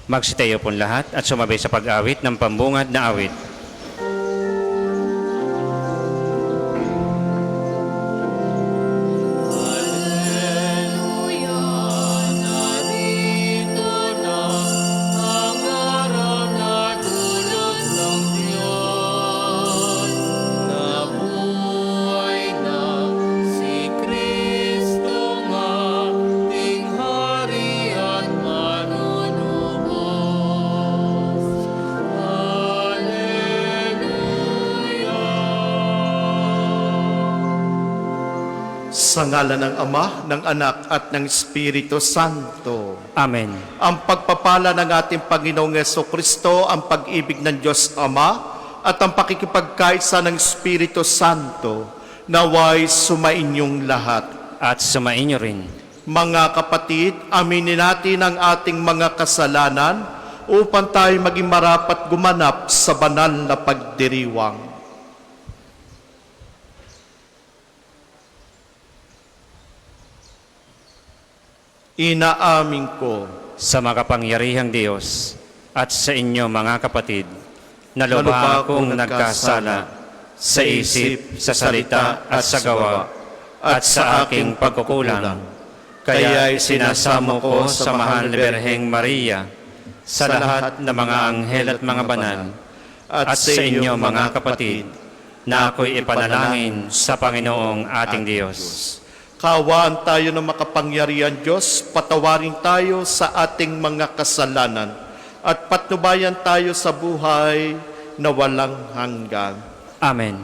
Magsitayo pong lahat at sumabay sa pag-awit ng pambungad na awit. Sa ngalan ng Ama, ng Anak, at ng Espiritu Santo. Amen. Ang pagpapala ng ating Panginoong Jesucristo, ang pag-ibig ng Diyos Ama, at ang pakikipagkaisa ng Espiritu Santo, naway sumainyong lahat. At sumainyo rin. Mga kapatid, aminin natin ang ating mga kasalanan upang tayo maging marapat gumanap sa banal na pagdiriwang. Inaamin ko Sa makapangyarihang Diyos at sa inyo mga kapatid, na lubha akong nagkasala sa isip, sa salita at sa gawa at sa aking pagkukulang. Kaya isinasamo ko sa mahal na Birheng Maria, sa lahat ng mga anghel at mga banal, at sa inyo mga kapatid, na ako'y ipanalangin sa Panginoong ating Diyos. Kaawaan tayo ng makapangyarihan Diyos, patawarin tayo sa ating mga kasalanan, at patnubayan tayo sa buhay na walang hanggan. Amen.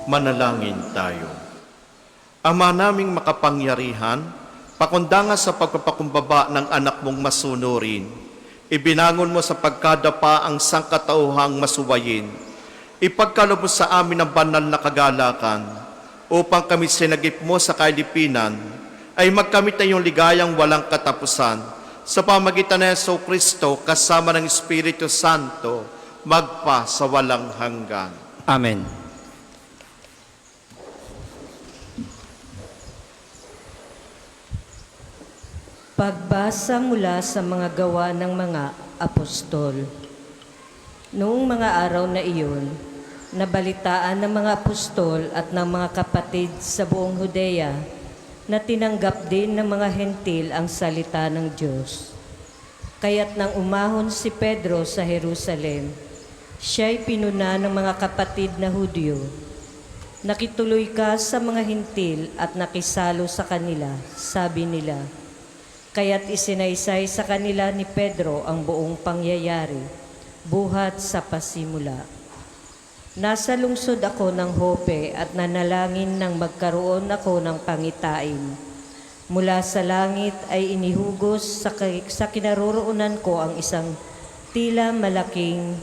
Manalangin tayo. Ama naming makapangyarihan, pakundanga sa pagpapakumbaba ng anak mong masunurin, ibinangon mo sa pagkadapa ang sangkatauhang masuwayin, ipagkaloob mo sa amin ang banal na kagalakan, upang kami sinagip mo sa kailipinan, ay magkamit na iyong ligayang walang katapusan, sa pamagitan ng Jesucristo kasama ng Espiritu Santo, magpa sa walang hanggan. Amen. Pagbasa mula sa mga gawa ng mga apostol. Noong mga araw na iyon, nabalitaan ng mga apostol at ng mga kapatid sa buong Judea na tinanggap din ng mga hentil ang salita ng Diyos. Kaya't nang umahon si Pedro sa Jerusalem, siya'y pinuna ng mga kapatid na Hudyo. Nakituloy ka sa mga hentil at nakisalo sa kanila, sabi nila. Kaya't isinaysay sa kanila ni Pedro ang buong pangyayari, buhat sa pasimula. Nasa lungsod ako ng Jope at nanalangin nang magkaroon ako ng pangitain. Mula sa langit ay inihugos sa kinaroroonan ko ang isang tila malaking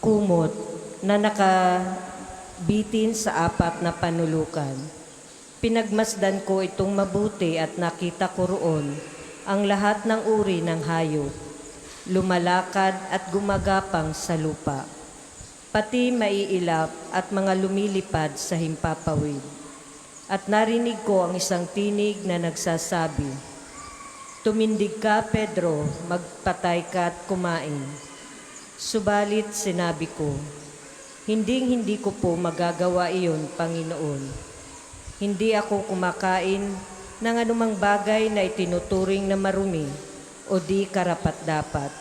kumot na nakabitin sa apat na panulukan. Pinagmasdan ko itong mabuti at nakita ko roon ang lahat ng uri ng hayop, lumalakad at gumagapang sa lupa, pati maiilap at mga lumilipad sa himpapawid. At narinig ko ang isang tinig na nagsasabi, "Tumindig ka, Pedro, magpatay ka at kumain." Subalit sinabi ko, hindi ko po magagawa iyon, Panginoon. Hindi ako kumakain ng anumang bagay na itinuturing na marumi o di karapat-dapat.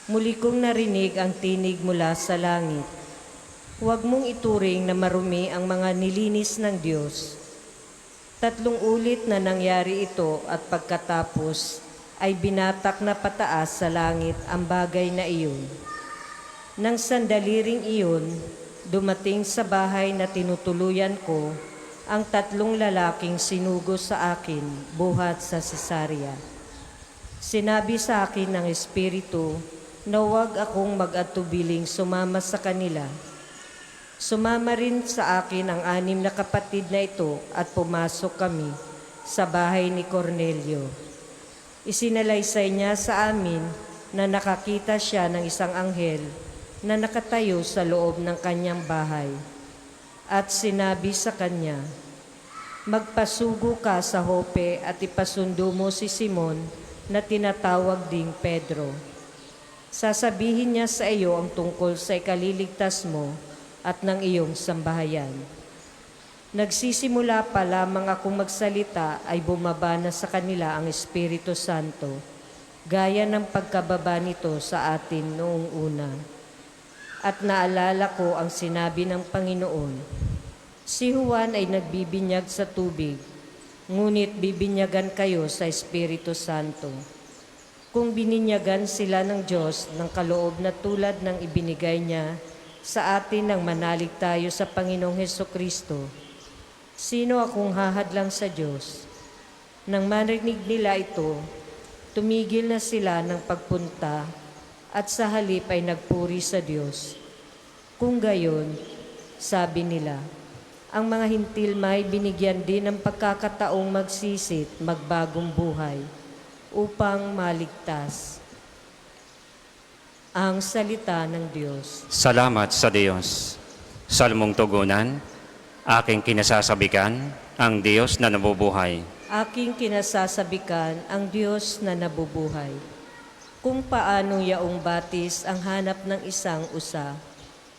Muli kong narinig ang tinig mula sa langit, "Huwag mong ituring na marumi ang mga nilinis ng Diyos." 3 ulit na nangyari ito at pagkatapos ay binatak na pataas sa langit ang bagay na iyon. Nang sandali ring iyon, dumating sa bahay na tinutuluyan ko ang 3 lalaking sinugo sa akin buhat sa Cesarea. Sinabi sa akin ng Espiritu na huwag akong mag-atubiling sumama sa kanila. Sumama rin sa akin ang 6 na kapatid na ito at pumasok kami sa bahay ni Cornelio. Isinalaysay niya sa amin na nakakita siya ng isang anghel na nakatayo sa loob ng kanyang bahay. At sinabi sa kanya, "Magpasugo ka sa Jope at ipasundo mo si Simon na tinatawag ding Pedro. Sasabihin niya sa iyo ang tungkol sa ikaliligtas mo at ng iyong sambahayan." Nagsisimula pa lamang akong magsalita ay bumaba na sa kanila ang Espiritu Santo, gaya ng pagkababa nito sa atin noong una. At naalala ko ang sinabi ng Panginoon, "Si Juan ay nagbibinyag sa tubig, ngunit bibinyagan kayo sa Espiritu Santo." Kung bininyagan sila ng Diyos ng kaloob na tulad ng ibinigay niya sa atin nang manalig tayo sa Panginoong Hesukristo, sino akong hahadlang sa Diyos? Nang marinig nila ito, tumigil na sila ng pagpunta at sa halip ay nagpuri sa Diyos. Kung gayon, sabi nila, ang mga hintil may binigyan din ng pagkakataong magsisit, magbagong buhay, upang maligtas. Ang salita ng Diyos. Salamat sa Diyos. Salmong tugunan, aking kinasasabikan ang Diyos na nabubuhay. Aking kinasasabikan ang Diyos na nabubuhay. Kung paano yaong batis ang hanap ng isang usa,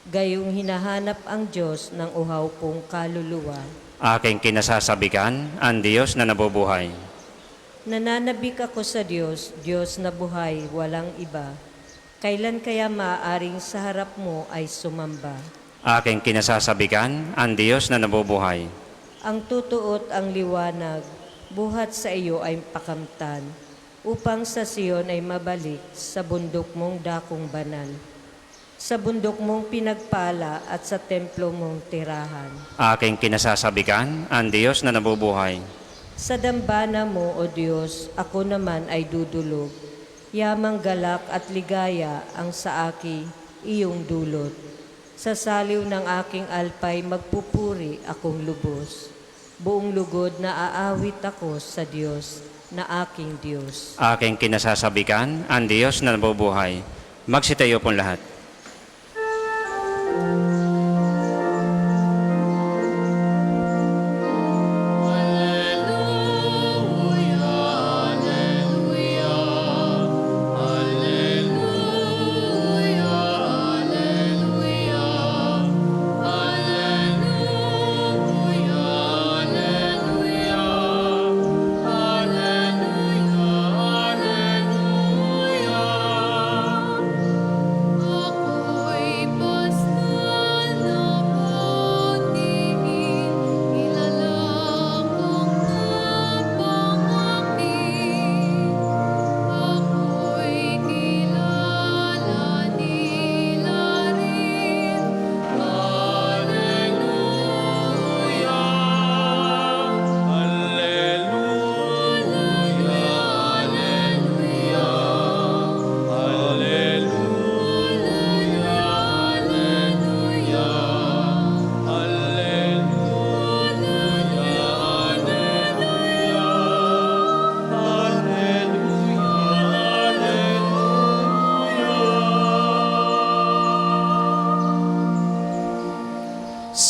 gayong hinahanap ang Diyos ng uhaw kong kaluluwa. Aking kinasasabikan ang Diyos na nabubuhay. Nananabik ako sa Diyos, Diyos na buhay, walang iba. Kailan kaya maaaring sa harap mo ay sumamba? Aking kinasasabikan ang Diyos na nabubuhay. Ang tutuot ang liwanag, buhat sa iyo ay pakamtan, upang sa Siyon ay mabalik sa bundok mong dakong banal, sa bundok mong pinagpala at sa templo mong tirahan. Aking kinasasabikan ang Diyos na nabubuhay. Sa dambana mo, O Diyos, ako naman ay dudulog. Yamang galak at ligaya ang sa aki iyong dulot. Sa saliw ng aking alpay magpupuri akong lubos. Buong lugod na aawit ako sa Diyos na aking Diyos. Aking kinasasabikan ang Diyos na nabubuhay. Magsitayo pong lahat.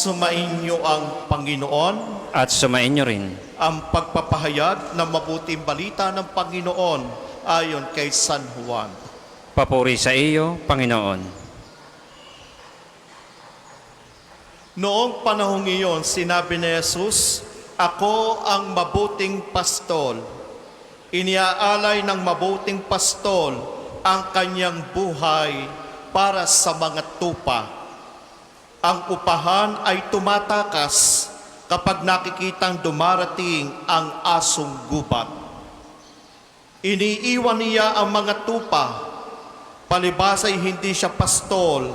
Sumainyo ang Panginoon. At sumainyo rin. Ang pagpapahayag ng mabuting balita ng Panginoon ayon kay San Juan. Papuri sa iyo, Panginoon. Noong panahong iyon, sinabi ni Jesus, "Ako ang mabuting pastol." Iniaalay ng mabuting pastol ang kanyang buhay para sa mga tupa. Ang upahan ay tumatakas kapag nakikitang dumarating ang asong gubat. Iniiwan niya ang mga tupa, palibas ay hindi siya pastol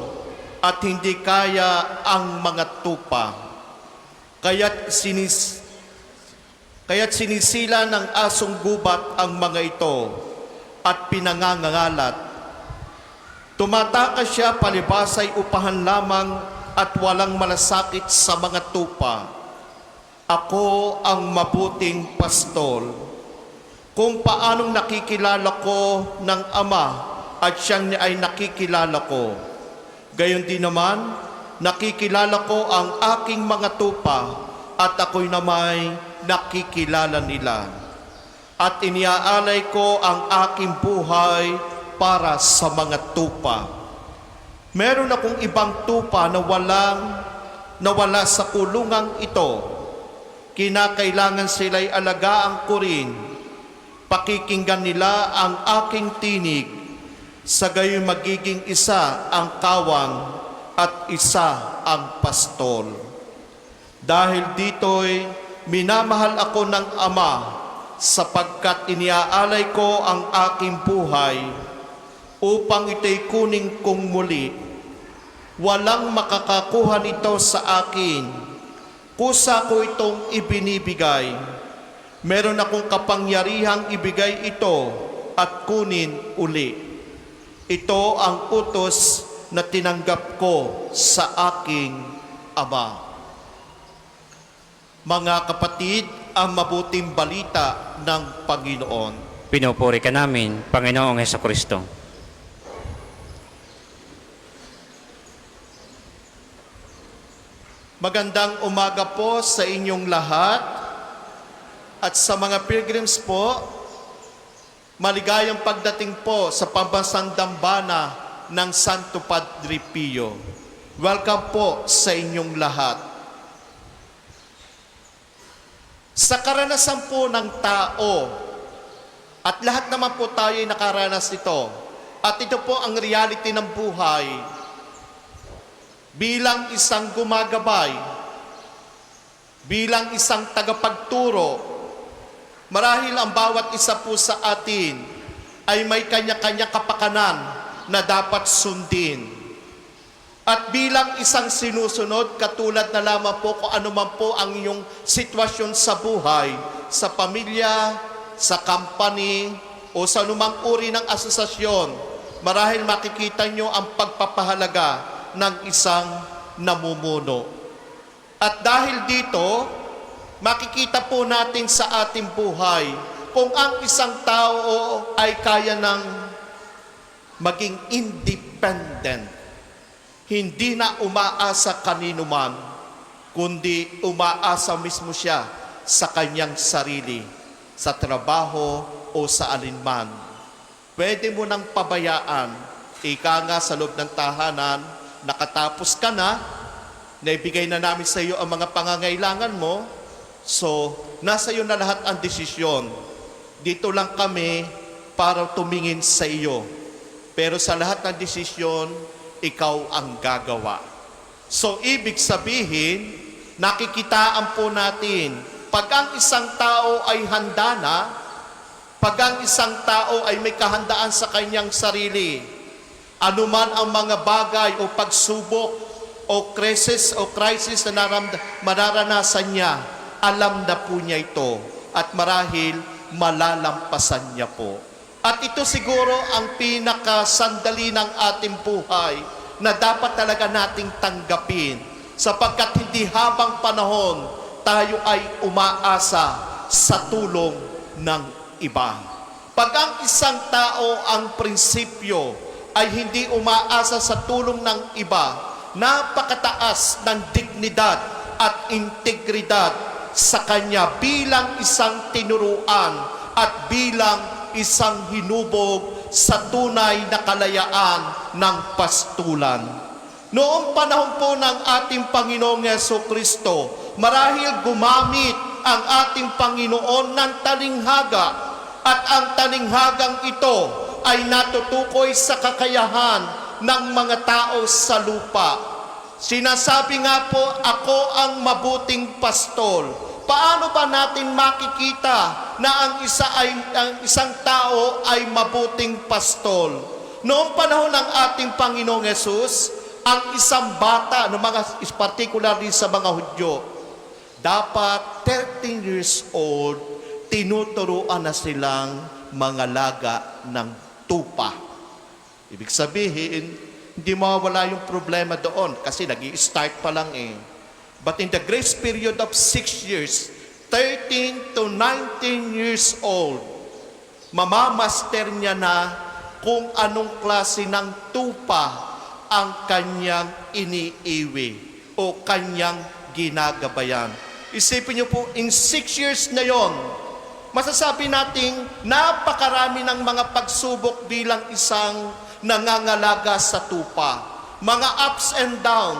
at hindi kaya ang mga tupa. Kaya't sinisila ng asong gubat ang mga ito at pinangangalat. Tumatakas siya, palibas ay upahan lamang at walang malasakit sa mga tupa. Ako ang mabuting pastol. Kung paanong nakikilala ko ng Ama at siyang ay nakikilala ko, gayon din naman, nakikilala ko ang aking mga tupa at ako'y namay nakikilala nila. At iniaalay ko ang aking buhay para sa mga tupa. Meron akong ibang tupa na nawala sa kulungang ito. Kinakailangan sila'y alagaan ko rin. Pakikinggan nila ang aking tinig. Sa gayon magiging isa ang kawang at isa ang pastol. Dahil dito'y minamahal ako ng Ama, sapagkat iniaalay ko ang aking buhay upang ito'y kunin kong muli. Walang makakakuha nito sa akin. Kusa ko itong ibinibigay. Meron akong kapangyarihang ibigay ito at kunin uli. Ito ang utos na tinanggap ko sa aking Ama. Mga kapatid, ang mabuting balita ng Panginoon. Pinupuri ka namin, Panginoong Hesukristo. Magandang umaga po sa inyong lahat at sa mga pilgrims po, maligayang pagdating po sa pambansang dambana ng Santo Padre Pio. Welcome po sa inyong lahat. Sa karanasan po ng tao, at lahat naman po tayo ay nakaranas nito, at ito po ang reality ng buhay, bilang isang gumagabay, bilang isang tagapagturo, marahil ang bawat isa po sa atin ay may kanya-kanya kapakanan na dapat sundin. At bilang isang sinusunod, katulad na lamang po kung ano man po ang iyong sitwasyon sa buhay, sa pamilya, sa company, o sa anumang uri ng asosasyon, marahil makikita nyo ang pagpapahalaga ng isang namumuno. At dahil dito, makikita po natin sa ating buhay kung ang isang tao ay kaya ng maging independent. Hindi na umaasa kanino man, kundi umaasa mismo siya sa kanyang sarili, sa trabaho o sa alinman. Pwede mo nang pabayaan, ika nga sa loob ng tahanan, nakatapos ka na, naibigay na namin sa iyo ang mga pangangailangan mo, so nasa iyo na lahat ang desisyon. Dito lang kami para tumingin sa iyo. Pero sa lahat ng desisyon, ikaw ang gagawa. So ibig sabihin, nakikitaan po natin, pag ang isang tao ay handa na, pag ang isang tao ay may kahandaan sa kanyang sarili, anuman ang mga bagay o pagsubok o crisis na mararanasan niya, alam na po niya ito at marahil malalampasan niya po. At ito siguro ang pinakasandali ng ating buhay na dapat talaga nating tanggapin, sapagkat hindi habang panahon tayo ay umaasa sa tulong ng iba. Pag ang isang tao ang prinsipyo ay hindi umaasa sa tulong ng iba, napakataas ng dignidad at integridad sa kanya bilang isang tinuruan at bilang isang hinubog sa tunay na kalayaan ng pastulan. Noong panahon po ng ating Panginoong Jesucristo, marahil gumamit ang ating Panginoon ng talinghaga at ang talinghagang ito ay natutukoy sa kakayahan ng mga tao sa lupa. Sinasabi nga po, ako ang mabuting pastol. Paano ba natin makikita na ang isang tao ay mabuting pastol? Noong panahon ng ating Panginoong Yesus, ang isang bata, particularly sa mga Hudyo, dapat 13 years old, tinuturuan na silang mga laga ng tupa. Ibig sabihin, hindi mawawala yung problema doon kasi nag-i-start pa lang eh. But in the grace period of 6 years, 13 to 19 years old, mamamaster niya na kung anong klase ng tupa ang kanyang iniiwi o kanyang ginagabayan. Isipin niyo po, in 6 years na yon, masasabi nating napakarami ng mga pagsubok bilang isang nangangalaga sa tupa. Mga ups and down.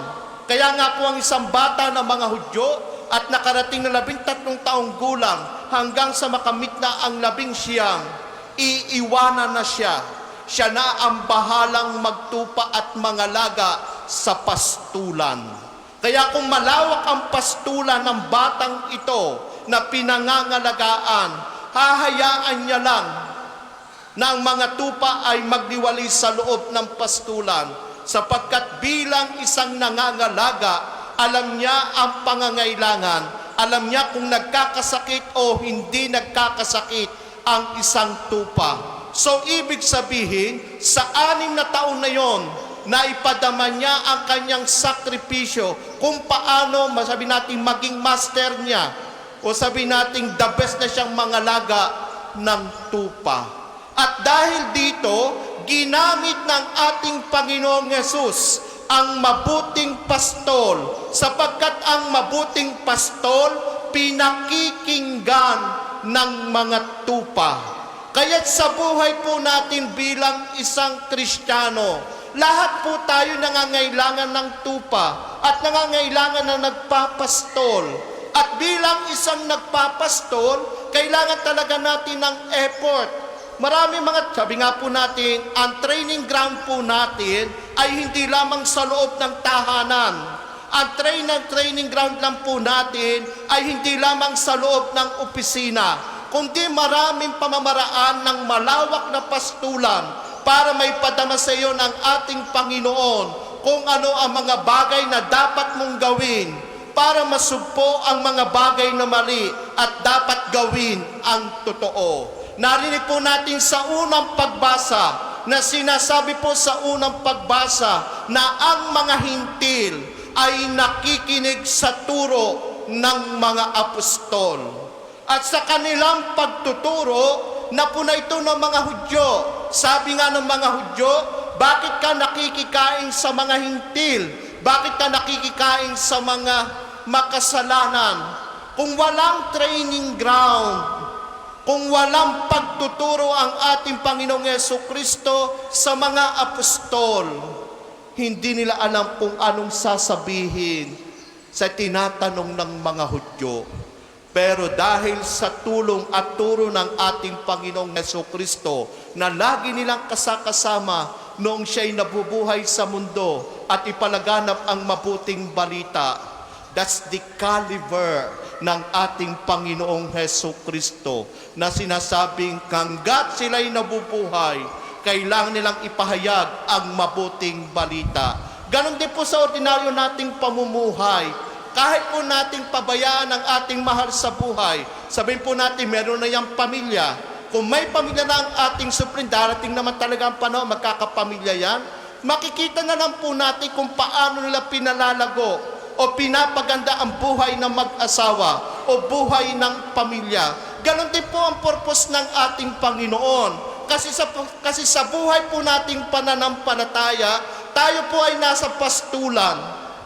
Kaya nga po ang isang bata ng mga Hudyo at nakarating na 13 taong gulang hanggang sa makamit na ang 11, iiwanan na siya. Siya na ang bahalang magtupa at mangalaga sa pastulan. Kaya kung malawak ang pastulan ng batang ito na pinangangalagaan, hahayaan niya lang na ang mga tupa ay magdiwali sa loob ng pastulan sapagkat bilang isang nangangalaga, alam niya ang pangangailangan, alam niya kung nagkakasakit o hindi nagkakasakit ang isang tupa. So, ibig sabihin, sa 6 na taon na yon, naipadama niya ang kanyang sakripisyo kung paano, masabi natin, maging master niya o sabi natin, the best na siyang mangalaga ng tupa. At dahil dito, ginamit ng ating Panginoong Yesus ang mabuting pastol sapagkat ang mabuting pastol pinakikinggan ng mga tupa. Kaya't sa buhay po natin bilang isang Kristiyano, lahat po tayo nangangailangan ng tupa at nangangailangan na nagpapastol. At bilang isang nagpapastol, kailangan talaga natin ng effort. Marami sabi nga po natin, ang training ground po natin ay hindi lamang sa loob ng tahanan. Ang training ground lang po natin ay hindi lamang sa loob ng opisina, kundi maraming pamamaraan ng malawak na pastulan para may padama sa iyo ng ating Panginoon kung ano ang mga bagay na dapat mong gawin para masugpo ang mga bagay na mali at dapat gawin ang totoo. Narinig po natin sa unang pagbasa na sinasabi po sa unang pagbasa na ang mga hintil ay nakikinig sa turo ng mga apostol. At sa kanilang pagtuturo, napuna ito ng mga Hudyo. Sabi nga ng mga Hudyo, bakit ka nakikikain sa mga hintil? Bakit ka nakikikain sa mga makasalanan? Kung walang training ground, kung walang pagtuturo ang ating Panginoong Jesucristo sa mga apostol, hindi nila alam kung anong sasabihin sa tinatanong ng mga Hudyo. Pero dahil sa tulong at turo ng ating Panginoong Jesucristo na lagi nilang kasakasama noong siya'y nabubuhay sa mundo at ipalaganap ang mabuting balita, that's the caliber ng ating Panginoong Jesucristo na sinasabing hanggat sila'y nabubuhay, kailangan nilang ipahayag ang mabuting balita. Ganon din po sa ordinaryo nating pamumuhay. Kahit po nating pabayaan ang ating mahal sa buhay, sabihin po natin meron na yung pamilya. Kung may pamilya na ang ating supling, darating naman talaga ang panahon, magkakapamilya yan. Makikita na lang po natin kung paano nila pinalalago o pinapaganda ang buhay ng mag-asawa o buhay ng pamilya. Ganon din po ang purpose ng ating Panginoon. Kasi sa buhay po nating pananampalataya, tayo po ay nasa pastulan,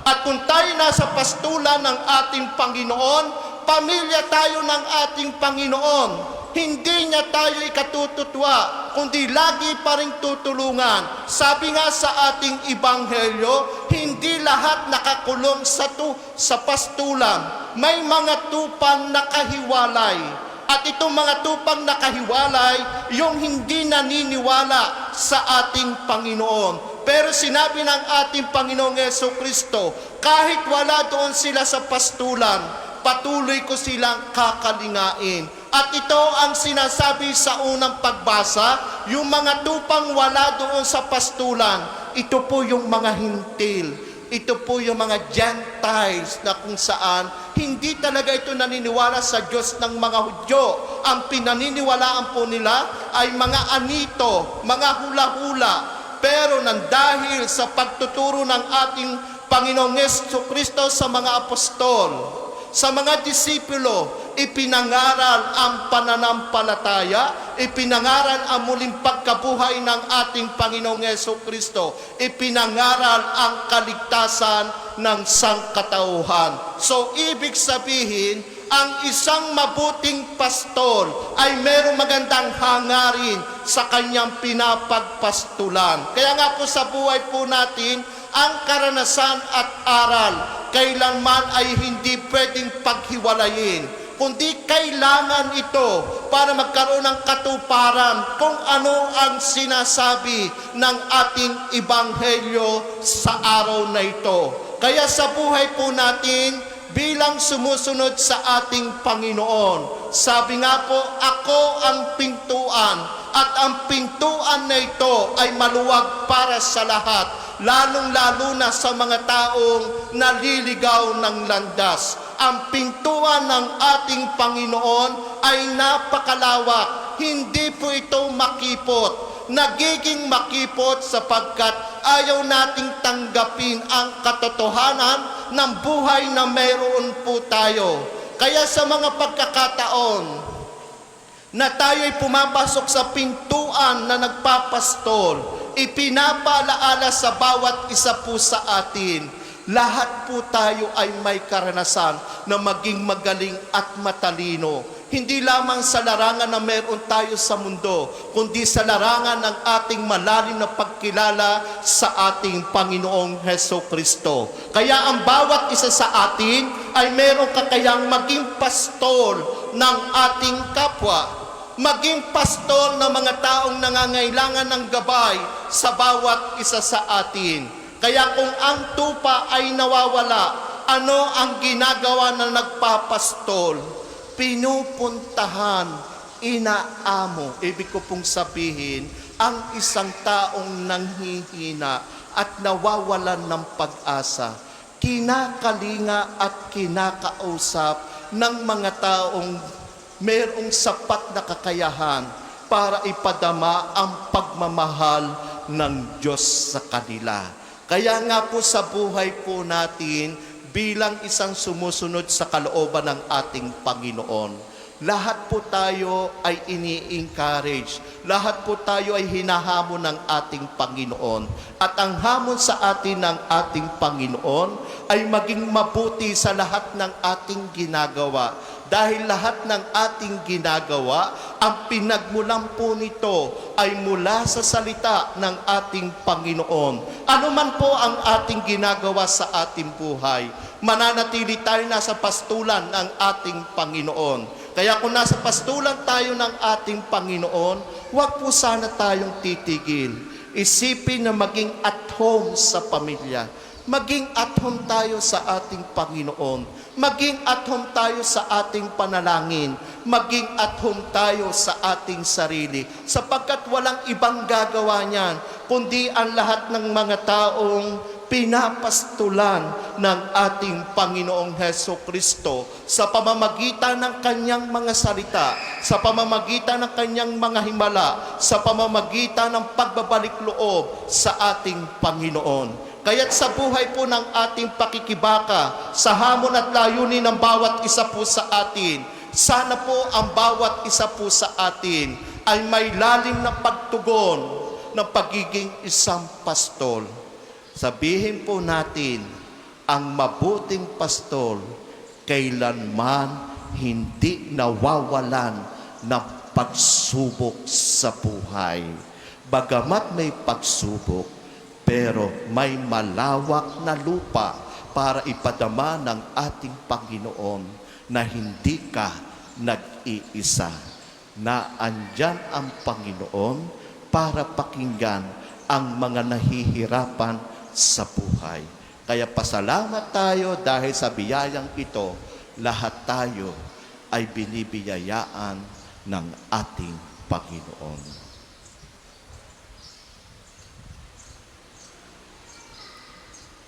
at kung tayo nasa pastulan ng ating Panginoon, pamilya tayo ng ating Panginoon. Hindi niya tayo ikatututwa, kundi lagi pa rin tutulungan. Sabi nga sa ating Ebanghelyo, hindi lahat nakakulong sa pastulan. May mga tupang nakahiwalay. At itong mga tupang nakahiwalay, yung hindi naniniwala sa ating Panginoon. Pero sinabi ng ating Panginoong Jesucristo, kahit wala doon sila sa pastulan, patuloy ko silang kakalingain. At ito ang sinasabi sa unang pagbasa, yung mga tupang wala doon sa pastulan, ito po yung mga hintil, ito po yung mga Gentiles na kung saan hindi talaga ito naniniwala sa Diyos ng mga Hudyo. Ang pinaniniwalaan po nila ay mga anito, mga hula-hula. Pero nang dahil sa pagtuturo ng ating Panginoong Jesucristo sa mga apostol, sa mga disipulo, ipinangaral ang pananampalataya, ipinangaral ang muling pagkabuhay ng ating Panginoong Jesucristo, ipinangaral ang kaligtasan ng sangkatauhan. So, ibig sabihin, ang isang mabuting pastol ay mayroong magandang hangarin sa kanyang pinapagpastulan. Kaya nga po sa buhay po natin, ang karanasan at aral kailanman ay hindi pwedeng paghiwalayin, kundi kailangan ito para magkaroon ng katuparan kung ano ang sinasabi ng ating Ebanghelyo sa araw na ito. Kaya sa buhay po natin, bilang sumusunod sa ating Panginoon, sabi nga po, ako ang pintuan, at ang pintuan na ito ay maluwag para sa lahat, lalong-lalo na sa mga taong naliligaw ng landas. Ang pintuan ng ating Panginoon ay napakalawak, hindi po ito makipot. Nagiging makipot sapagkat ayaw nating tanggapin ang katotohanan ng buhay na mayroon po tayo. Kaya sa mga pagkakataon na tayo'y pumapasok sa pintuan na nagpapastol, ipinapalaala sa bawat isa po sa atin, lahat po tayo ay may karanasan na maging magaling at matalino. Hindi lamang sa larangan na meron tayo sa mundo, kundi sa larangan ng ating malalim na pagkilala sa ating Panginoong Jesucristo. Kaya ang bawat isa sa atin ay meron kakayang maging pastol ng ating kapwa, maging pastol ng mga taong nangangailangan ng gabay sa bawat isa sa atin. Kaya kung ang tupa ay nawawala, ano ang ginagawa na nagpapastol? Pinupuntahan, inaamo. Ibig ko pong sabihin, ang isang taong nanghihina at nawawalan ng pag-asa, kinakalinga at kinakausap ng mga taong mayroong sapat na kakayahan para ipadama ang pagmamahal ng Diyos sa kanila. Kaya nga po sa buhay po natin, bilang isang sumusunod sa kalooban ng ating Panginoon, lahat po tayo ay ini-encourage, lahat po tayo ay hinahamon ng ating Panginoon. At ang hamon sa atin ng ating Panginoon ay maging mabuti sa lahat ng ating ginagawa. Dahil lahat ng ating ginagawa, ang pinagmulan po nito ay mula sa salita ng ating Panginoon. Ano man po ang ating ginagawa sa ating buhay, mananatili tayo nasa pastulan ng ating Panginoon. Kaya kung nasa pastulan tayo ng ating Panginoon, huwag po sana tayong titigil. Isipin na maging at home sa pamilya. Maging at home tayo sa ating Panginoon. Maging at home tayo sa ating panalangin. Maging at home tayo sa ating sarili. Sapagkat walang ibang gagawa niyan, kundi ang lahat ng mga taong pinapastulan ng ating Panginoong Jesucristo sa pamamagitan ng kanyang mga salita, sa pamamagitan ng kanyang mga himala, sa pamamagitan ng pagbabalik loob sa ating Panginoon. Kaya't sa buhay po ng ating pakikibaka, sa hamon at layunin ng bawat isa po sa atin, sana po ang bawat isa po sa atin ay may lalim na pagtugon ng pagiging isang pastol. Sabihin po natin, ang mabuting pastol kailanman hindi nawawalan ng pagsubok sa buhay. Bagamat may pagsubok, pero may malawak na lupa para ipadama ng ating Panginoon na hindi ka nag-iisa. Na andyan ang Panginoon para pakinggan ang mga nahihirapan sa buhay. Kaya pasalamat tayo dahil sa biyayang ito, lahat tayo ay binibiyayaan ng ating Panginoon.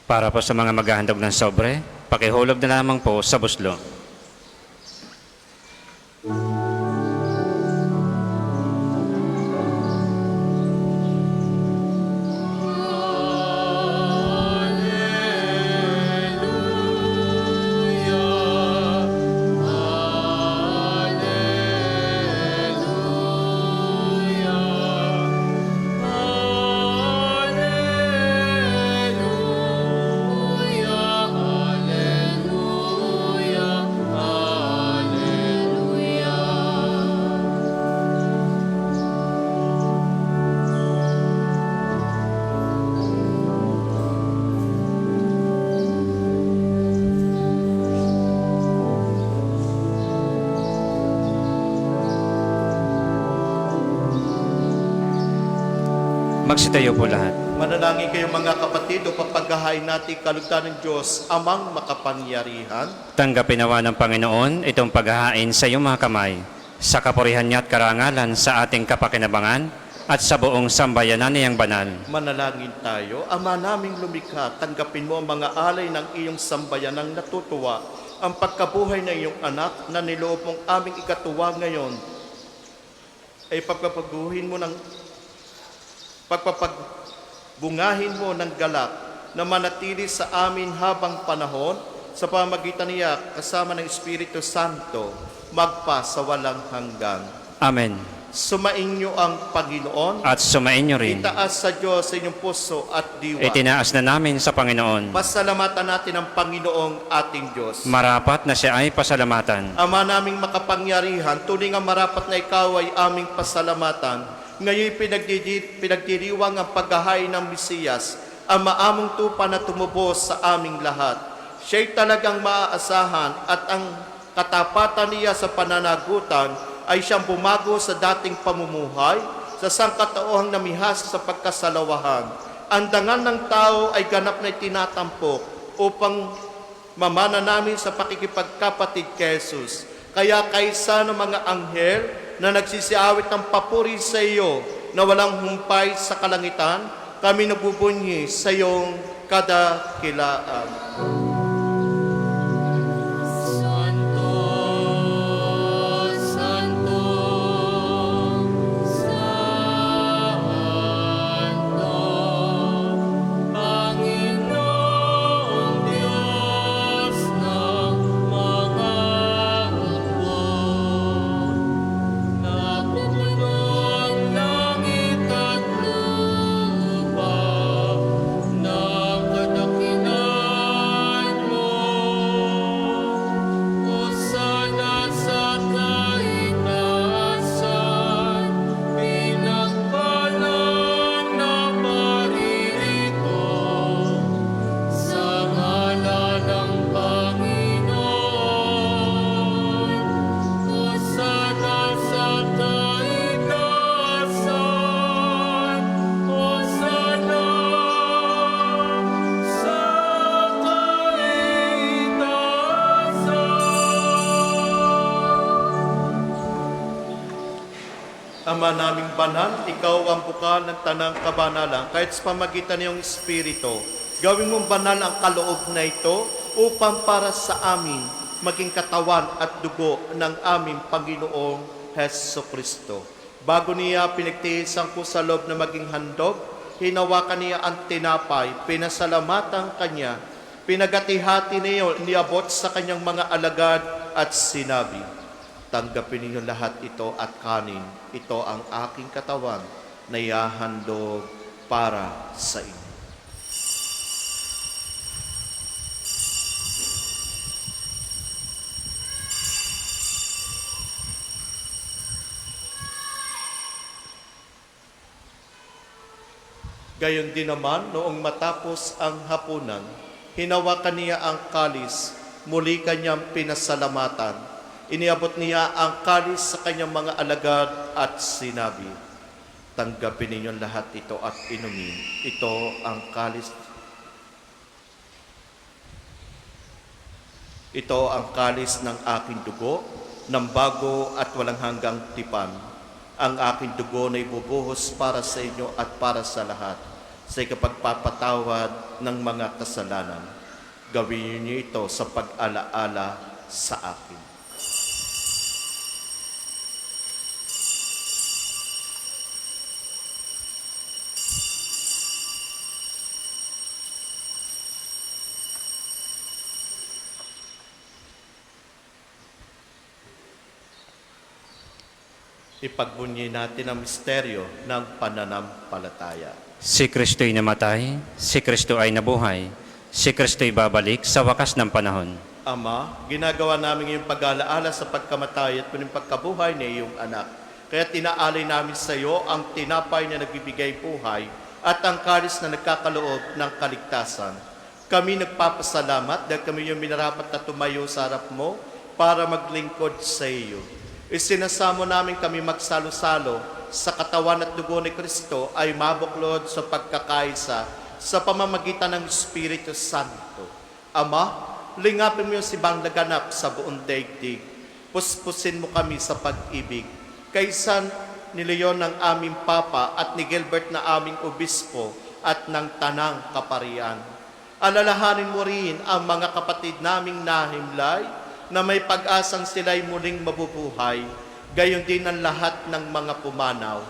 Para po sa mga maghahandog ng sobre, pakihulog na lamang po sa buslo. Magsitayo po lahat. Manalangin kayo mga kapatid o papaghahain natin kalugdan ng Diyos, Amang makapangyarihan. Tanggapin nawa ng Panginoon itong paghahain sa iyong mga kamay, sa kapurihan niya at karangalan sa ating kapakinabangan at sa buong sambayanan niyang banal. Manalangin tayo, Ama naming lumikha, tanggapin mo ang mga alay ng iyong sambayanang natutuwa, ang pagkabuhay ng iyong anak na niloob mong aming ikatuwa ngayon, ay pagpapagbungahin mo ng galak na manatili sa amin habang panahon sa pamagitan niya kasama ng Espiritu Santo magpa sa walang hanggan. Amen. Sumainyo ang Panginoon At sumainyo rin. itaas sa Diyos sa inyong puso at diwa. Itinaas na namin sa Panginoon. Pasalamatan natin ang Panginoong ating Diyos. Marapat na siya ay pasalamatan. Ama naming makapangyarihan, tunay nga marapat na ikaw ay aming pasalamatan. Ngayon pinagdiriwang ang paghahain ng Mesiyas, ang maamong tupa na tumubos sa aming lahat. Siya'y talagang maaasahan at ang katapatan niya sa pananagutan ay siyang bumago sa dating pamumuhay, sa sangkatauhang namihas sa pagkasalawahan. Ang dangal ng tao ay ganap na itinatampok upang mamana namin sa pakikipagkapatid kay Jesus. Kaya kaysa ng mga anghel na nagsisiawit ng papuri sa iyo na walang humpay sa kalangitan, kami nabubunyi sa iyong kadakilaan. Ama naming banal, ikaw ang bukal ng tanang kabanalan, kahit sa pamagitan ng iyong Espiritu. Gawin mong banal ang kaloob na ito upang para sa amin maging katawan at dugo ng aming Panginoong Heso Kristo. Bago niya pinagtiisan ko sa loob na maging handog, hinawakan niya ang tinapay, pinasalamatan kanya, pinagati-hati niya, niabot sa kanyang mga alagad at sinabi, tanggapin ninyo lahat ito at kanin. Ito ang aking katawan na ihahandog para sa inyo. Gayon din naman, noong matapos ang hapunan, hinawakan niya ang kalis, muli kanyang pinasalamatan. Iniabot niya ang kalis sa kanyang mga alagad at sinabi, "Tanggapin ninyo lahat ito at inumin. Ito ang kalis. Ito ang kalis ng aking dugo, ng bago at walang hanggang tipan. Ang aking dugo na ibubuhos para sa inyo at para sa lahat, sa ikapagpapatawad ng mga kasalanan. Gawin niyo ito sa pag-alaala sa akin." Ipagbunyi natin ang misteryo ng pananampalataya. Si Kristo'y namatay, si Kristo ay nabuhay, si Kristo'y babalik sa wakas ng panahon. Ama, ginagawa namin yung pag-alaala sa pagkamatay at muling pagkabuhay ni iyong anak. Kaya tinaalay namin sa iyo ang tinapay na nagbibigay buhay at ang kalis na nagkakaloob ng kaligtasan. Kami nagpapasalamat dahil kami yung minarapat na tumayo sa harap mo para maglingkod sa iyo. Isinasamo namin kami magsalo-salo sa katawan at dugo ni Kristo ay mabuklod sa pagkakaisa sa pamamagitan ng Espiritu Santo. Ama, lingapin mo yung sibang laganap sa buong daigdig. Puspusin mo kami sa pag-ibig. Kaysa ni Leon ng aming Papa at ni Gilbert na aming Obispo at ng Tanang Kaparian. Alalahanin mo rin ang mga kapatid naming nahimlay na may pag-asang sila'y muling mabubuhay, gayon din ang lahat ng mga pumanaw.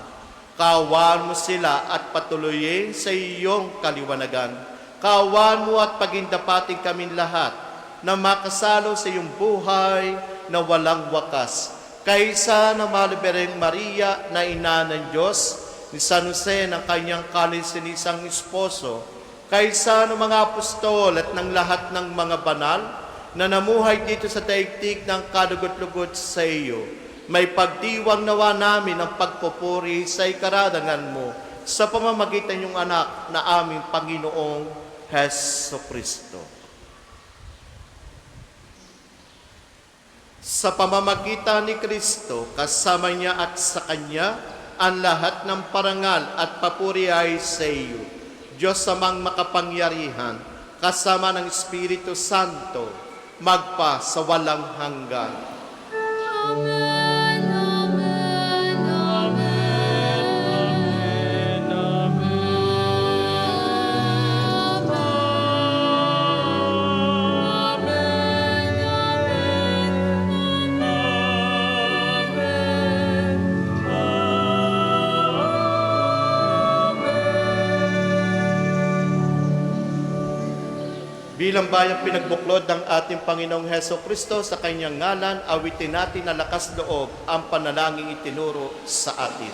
Kaawaan mo sila at patuloyin sa iyong kaliwanagan. Kaawaan mo at pagindapating kami lahat na makasalo sa iyong buhay na walang wakas. Kaysa na Malibereng Maria na ina ng Diyos, ni San Jose ng kanyang kalisinisang esposo, kaysa ng mga apostol at ng lahat ng mga banal, na namuhay dito sa daigdig ng kadugot-lugot sa iyo, may pagdiwang nawa namin ang pagpupuri sa ikaradangan mo sa pamamagitan ng anak na aming Panginoong Heso Kristo. Sa pamamagitan ni Kristo, kasama niya at sa Kanya, ang lahat ng parangal at papuri ay sa iyo. Diyos amang makapangyarihan, kasama ng Espiritu Santo, magpa sa walang hanggan. Amen, amen, amen, Bilang bayang pinagbuklod ng ating Panginoong Heso Kristo sa kanyang ngalan, awitin natin na lakas loob ang panalangin itinuro sa atin.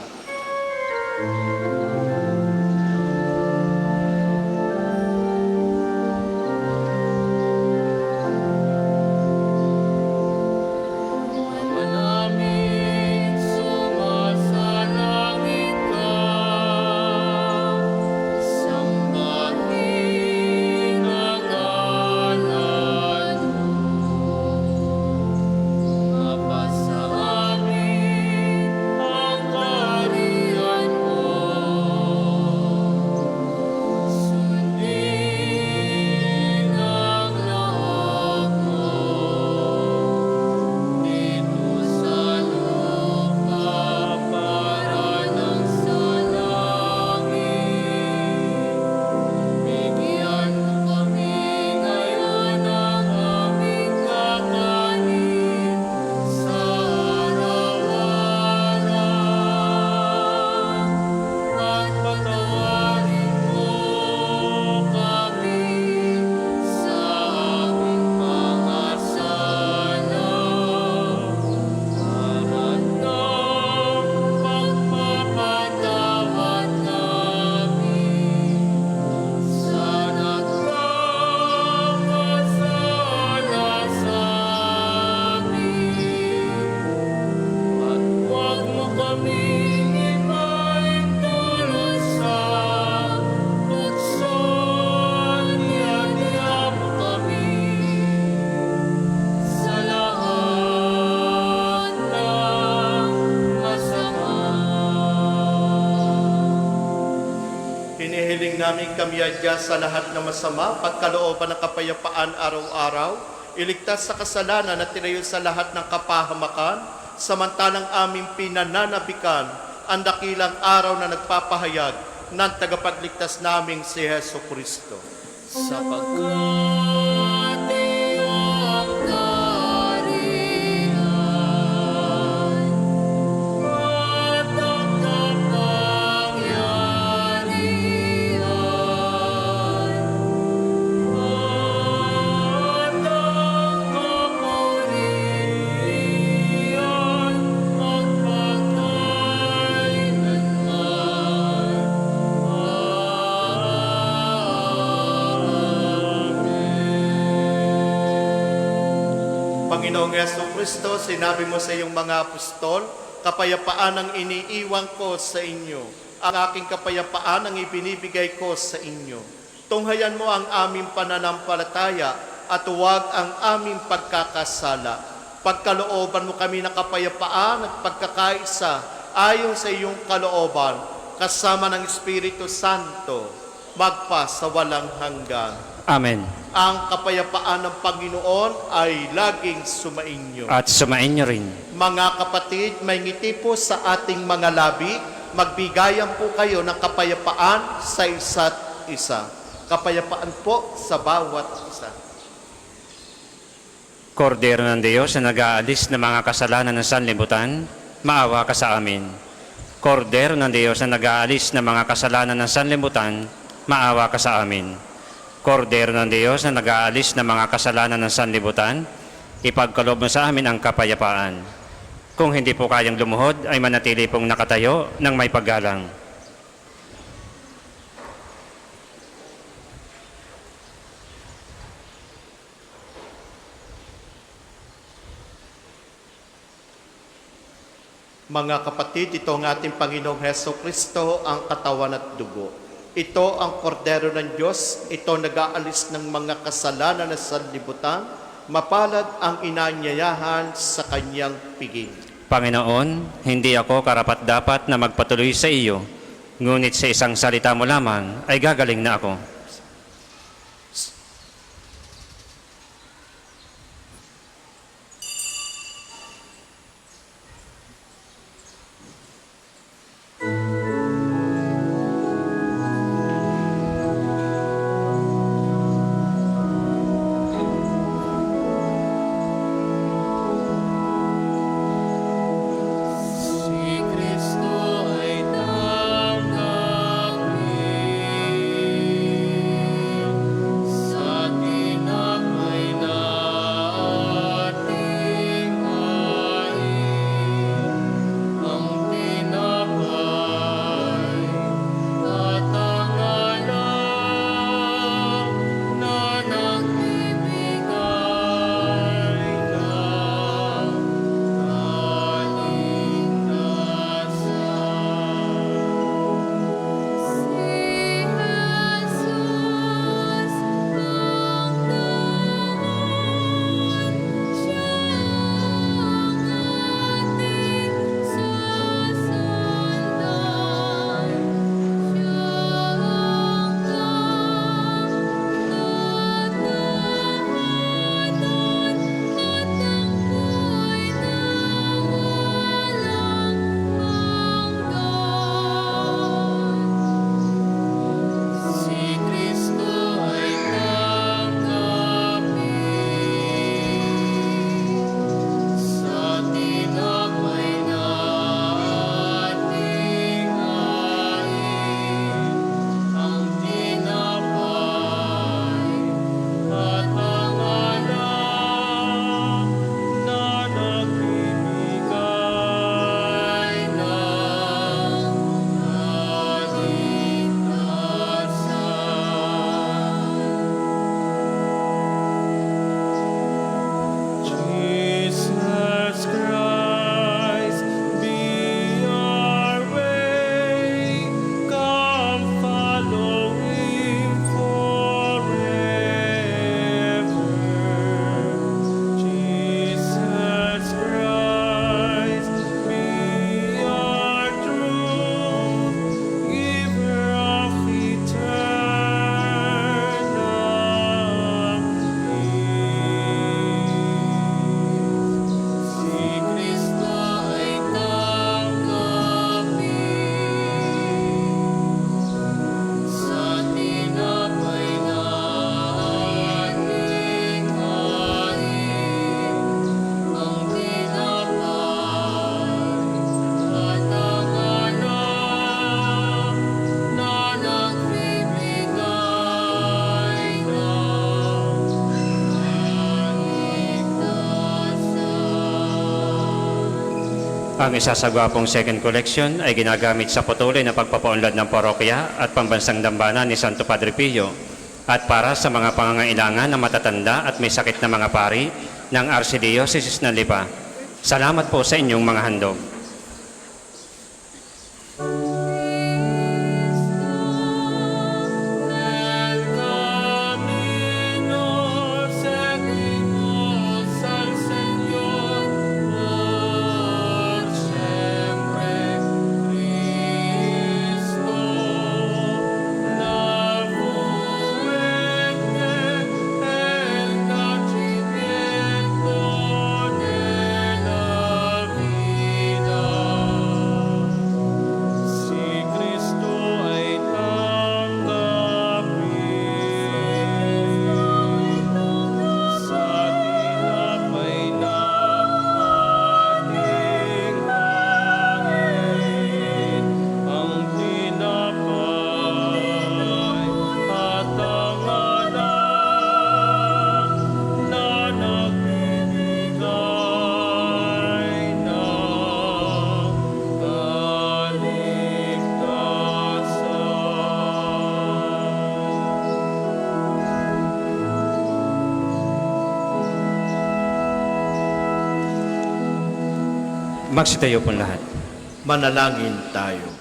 Namin sumasalangit ka, sambahin ang ngalan mo. Mapasa amin ang Hinihiling namin kami adya sa lahat ng masama, pagkalooban ng kapayapaan araw-araw, iligtas sa kasalanan at tinayo sa lahat ng kapahamakan, samantalang aming pinananabikan ang dakilang araw na nagpapahayag ng tagapagligtas naming si Heso Kristo. Sapagkat iyong kaharian at ang kapangyarihan at ang kapurihan Panginoong Yeso Kristo, sinabi mo sa iyong mga apostol, kapayapaan ang iniiwan ko sa inyo. Ang aking kapayapaan ang ibinibigay ko sa inyo. Tunghayan mo ang aming pananampalataya at huwag ang aming pagkakasala. Pagkalooban mo kami ng kapayapaan at pagkakaisa ayon sa iyong kalooban, kasama ng Espiritu Santo, magpa sa walang hanggan. Amen. Ang kapayapaan ng Panginoon ay laging sumainyo. At sumain niyo rin. Mga kapatid, may ngiti po sa ating mga labi. Magbigayan po kayo ng kapayapaan sa isa't isa. Kapayapaan po sa bawat isa. Kordero ng Diyos na nag-aalis ng mga kasalanan ng sanlibutan, maawa ka sa amin. Kordero ng Diyos na nag-aalis ng mga kasalanan ng sanlibutan, maawa ka sa amin. Kordero ng Diyos na nag-aalis ng mga kasalanan ng sanlibutan, ipagkaloob mo sa amin ang kapayapaan. Kung hindi po kayang lumuhod, ay manatili pong nakatayo ng may paggalang. Mga kapatid, ito ang ating Panginoong Heso Kristo, ang katawan at dugo. Ito ang kordero ng Diyos, ito nag-aalis ng mga kasalanan na sanlibutan, mapalad ang inanyayahan sa kanyang piging. Panginoon, hindi ako karapat-dapat na magpatuloy sa iyo, ngunit sa isang salita mo lamang ay gagaling na ako. Si Kristo ay tanggapin. Ang isasagwa pong second collection ay ginagamit sa patuloy na pagpapaunlad ng parokya at pambansang dambana ni Santo Padre Pio at para sa mga pangangailangan ng matatanda at may sakit na mga pari ng Archdiocese ng Lipa. Salamat po sa inyong mga handog. El camino seguimos al Señor por siempre. Cristo, la fuente, el nacimiento de la vida. Si Kristo ay tanggapin sa tinapay na ating hangin, ang tinapay at ang anak na nagbibigay ng kaligtasan. Magsitayo po lahat. Manalangin tayo.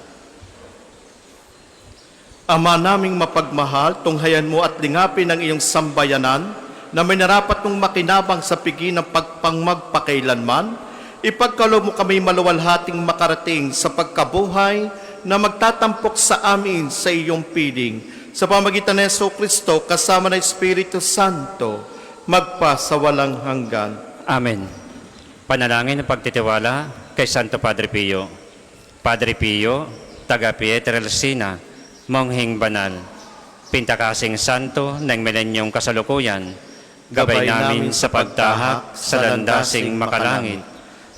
Ama naming mapagmahal, tunghayan mo at lingapin ang iyong sambayanan na may narapat mong makinabang sa pigi ng pagpangmagpakailanman. Ipagkaloob mo kami maluwalhating makarating sa pagkabuhay na magtatampok sa amin sa iyong piling. Sa pamagitan ni Jesucristo kasama ng Espiritu Santo, magpa sa walang hanggan. Amen. Panalangin ng pagtitiwala kay Santo Padre Pio. Padre Pio, taga Pietrelcina, Monghing Banal, Pintakasing Santo ng milenyong kasalukuyan, gabay namin sa pagtahak sa landasing makalangit,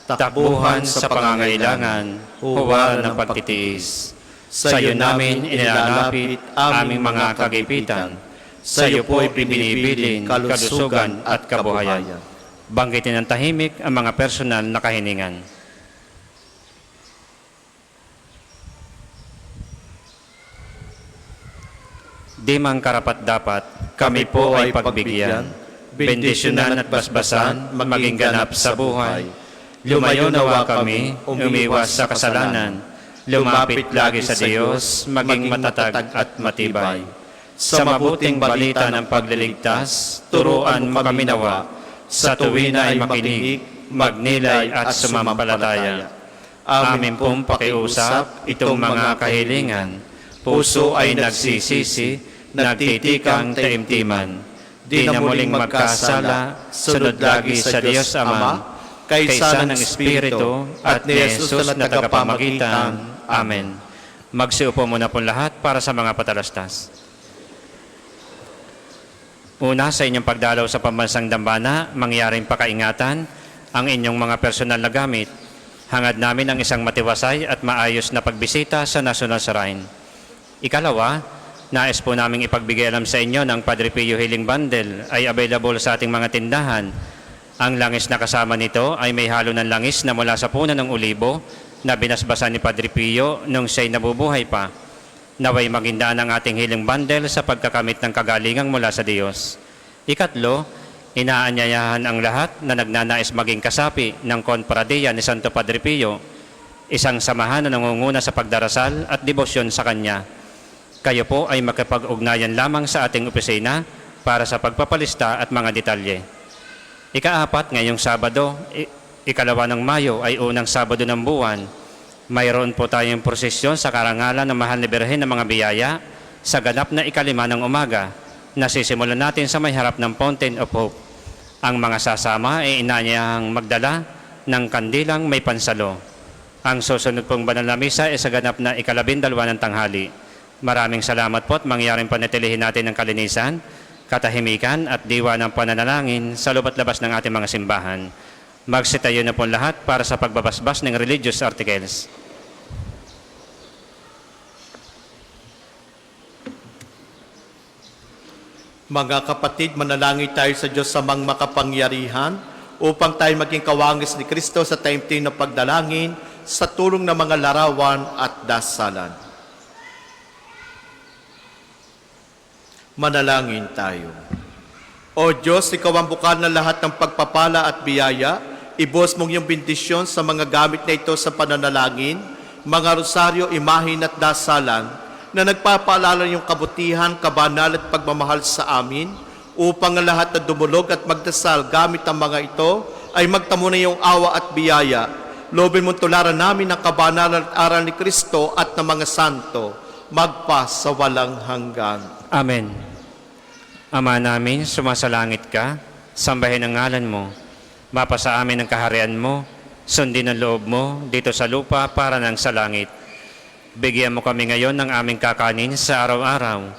takbuhan sa pangangailangan, huwaran ng pagtitiis. Sa iyo namin inilalapit aming mga kagipitan, sa iyo po'y binibilin kalusugan at kabuhayan. Banggitin ng tahimik ang mga personal na kahiningan. Di mang karapat-dapat, kami po ay pagbigyan, bendisyonan at basbasan, maging ganap sa buhay. Lumayo nawa kami, umiwas sa kasalanan, lumapit lagi sa Diyos, maging matatag at matibay. Sa mabuting balita ng pagliligtas, turuan mo kami nawa, sa tuwin ay makinig, magnilay at sumampalataya. Amin pong pakiusap itong mga kahilingan, puso ay nagsisisi, nagtitikang taimtiman. Di na muling magkasala, sunod lagi sa Diyos Ama, kaysa ng Espiritu at ni Jesus na tagapamagitan. Amen. Magsiupo muna po lahat para sa mga patalastas. Una, sa inyong pagdalaw sa pambansang dambana, mangyaring pakaingatan ang inyong mga personal na gamit. Hangad namin ang isang matiwasay at maayos na pagbisita sa National Shrine. Ikalawa, nais po naming ipagbigay alam sa inyo ng Padre Pio Healing Bundle ay available sa ating mga tindahan. Ang langis na kasama nito ay may halo ng langis na mula sa puno ng olibo na binasbasan ni Padre Pio nung siya'y nabubuhay pa. Naway magindaan ang ating healing bundle sa pagkakamit ng kagalingang mula sa Diyos. Ikatlo, inaanyayahan ang lahat na nagnanais maging kasapi ng Konpradiya ni Santo Padre Pio, isang samahan na nangunguna sa pagdarasal at debosyon sa Kanya. Kayo po ay makipag-ugnayan lamang sa ating opisina para sa pagpapalista at mga detalye. Ikaapat, ngayong Sabado, ikalawa ng Mayo ay unang Sabado ng buwan. Mayroon po tayong prosesyon sa karangalan ng Mahal na Birhen ng mga biyaya sa ganap na 5 ng umaga na sisimulan natin sa may harap ng Fountain of Hope. Ang mga sasama ay inanyahang magdala ng kandilang may pansalo. Ang susunod pong banal na misa ay sa ganap na 12 ng tanghali. Maraming salamat po at mangyaring panatilihin natin ng kalinisan, katahimikan at diwa ng pananalangin sa loob at labas ng ating mga simbahan. Magsitayo na po lahat para sa pagbabasbas ng religious articles. Mga kapatid, manalangin tayo sa Diyos sa mga makapangyarihan upang tayo maging kawangis ni Kristo sa taimtim na pagdalangin sa tulong ng mga larawan at dasalan. Manalangin tayo. O Diyos, Ikaw ang bukal ng lahat ng pagpapala at biyaya. Ibos mong iyong bendisyon sa mga gamit na ito sa pananalangin, mga rosaryo, imahin at dasalan na nagpapaalala ng iyong kabutihan, kabanal at pagmamahal sa amin, upang ang lahat na dumulog at magdasal gamit ang mga ito ay magtamo na iyong awa at biyaya. Loobin mong tularan namin ang kabanalan at aral ni Kristo at ng mga santo, magpa sa walang hanggan. Amen. Ama namin, sumasalangit ka, sambahin ang ngalan mo, mapasa amin ang kaharian mo, sundin ang loob mo dito sa lupa para nang sa langit. Bigyan mo kami ngayon ng aming kakanin sa araw-araw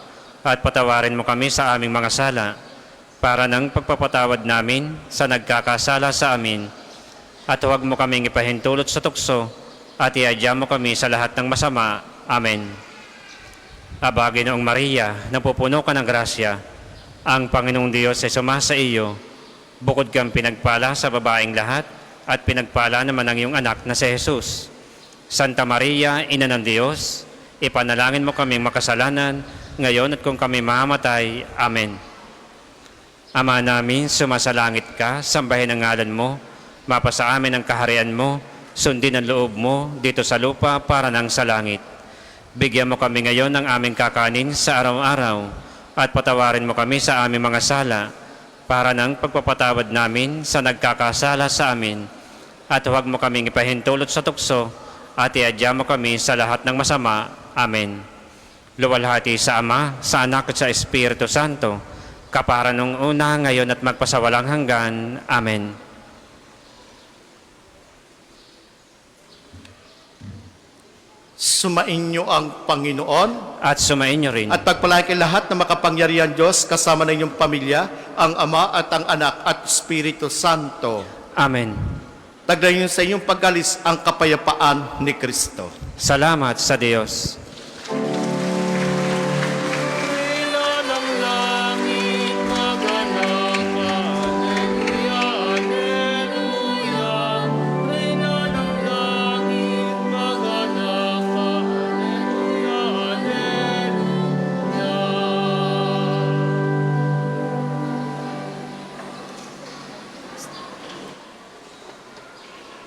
at patawarin mo kami sa aming mga sala para nang pagpapatawad namin sa nagkakasala sa amin. At huwag mo kaming ipahintulot sa tukso at iadya mo kami sa lahat ng masama. Amen. Aba, Ginoong Maria, napupuno ka ng grasya, ang Panginoong Diyos ay sumasa iyo. Bukod kang pinagpala sa babaeng lahat at pinagpala naman ang iyong anak na si Jesus. Santa Maria, Ina ng Diyos, ipanalangin mo kaming makasalanan ngayon at kung kami mamatay. Amen. Ama namin, sumasalangit ka, sambahin ang ngalan mo, mapasa amin ang kaharian mo, sundin ang loob mo dito sa lupa para nang sa langit. Bigyan mo kami ngayon ng aming kakanin sa araw-araw at patawarin mo kami sa aming mga sala para nang pagpapatawad namin sa nagkakasala sa amin. At huwag mo kaming ipahintulot sa tukso at iadya mo kami sa lahat ng masama. Amen. Luwalhati sa Ama, sa Anak at sa Espiritu Santo, kapara nung una, ngayon at magpasawalang hanggan. Amen. Sumainyo ang Panginoon At sumainyo rin. at pagpalain kay lahat na makapangyarihan Diyos kasama ng inyong pamilya, ang Ama at ang Anak at Espiritu Santo. Amen. Taglayin sa inyong pag-alis ang kapayapaan ni Kristo. Salamat sa Diyos.